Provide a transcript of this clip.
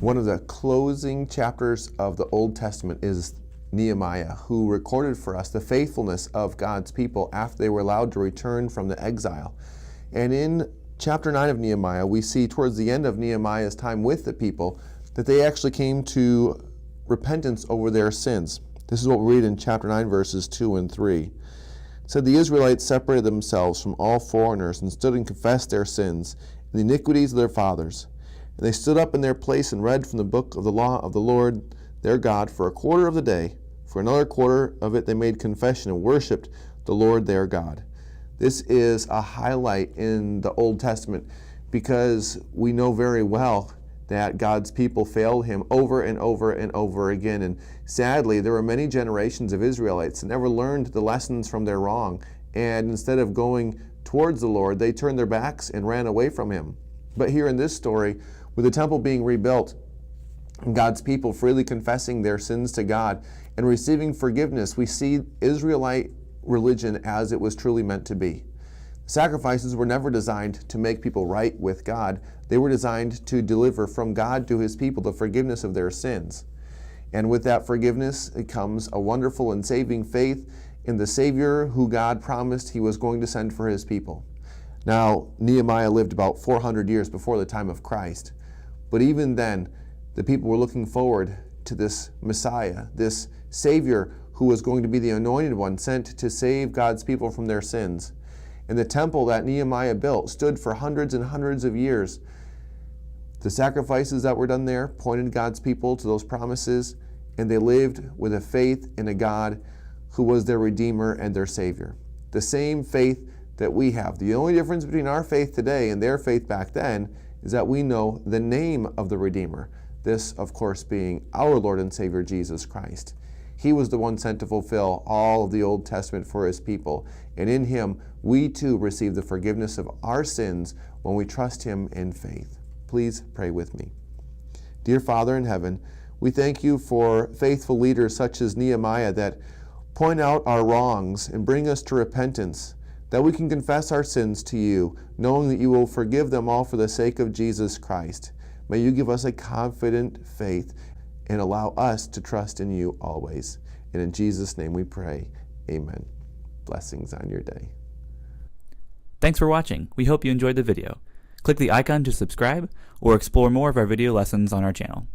One of the closing chapters of the Old Testament is Nehemiah, who recorded for us the faithfulness of God's people after they were allowed to return from the exile. And in chapter 9 of Nehemiah, we see towards the end of Nehemiah's time with the people that they actually came to repentance over their sins. This is what we read in chapter 9, verses 2 and 3. It said, "The Israelites separated themselves from all foreigners and stood and confessed their sins and the iniquities of their fathers. And they stood up in their place and read from the book of the law of the Lord their God for a quarter of the day. For another quarter of it they made confession and worshipped the Lord their God." This is a highlight in the Old Testament because we know very well that God's people failed him over and over and over again. And sadly, there were many generations of Israelites that never learned the lessons from their wrong. And instead of going towards the Lord, they turned their backs and ran away from him. But here in this story, with the temple being rebuilt, God's people freely confessing their sins to God and receiving forgiveness, we see Israelite religion as it was truly meant to be. Sacrifices were never designed to make people right with God. They were designed to deliver from God to his people the forgiveness of their sins. And with that forgiveness, it comes a wonderful and saving faith in the Savior who God promised he was going to send for his people. Now, Nehemiah lived about 400 years before the time of Christ. But even then, the people were looking forward to this Messiah, this Savior who was going to be the anointed one sent to save God's people from their sins. And the temple that Nehemiah built stood for hundreds and hundreds of years. The sacrifices that were done there pointed God's people to those promises, and they lived with a faith in a God who was their Redeemer and their Savior. The same faith that we have. The only difference between our faith today and their faith back then is that we know the name of the Redeemer. This, of course, being our Lord and Savior, Jesus Christ. He was the one sent to fulfill all of the Old Testament for his people. And in him, we too receive the forgiveness of our sins when we trust him in faith. Please pray with me. Dear Father in heaven, we thank you for faithful leaders such as Nehemiah that point out our wrongs and bring us to repentance, that we can confess our sins to you, knowing that you will forgive them all for the sake of Jesus Christ. May you give us a confident faith and allow us to trust in you always. And in Jesus' name we pray. Amen. Blessings on your day. Thanks for watching. We hope you enjoyed the video. Click the icon to subscribe or explore more of our video lessons on our channel.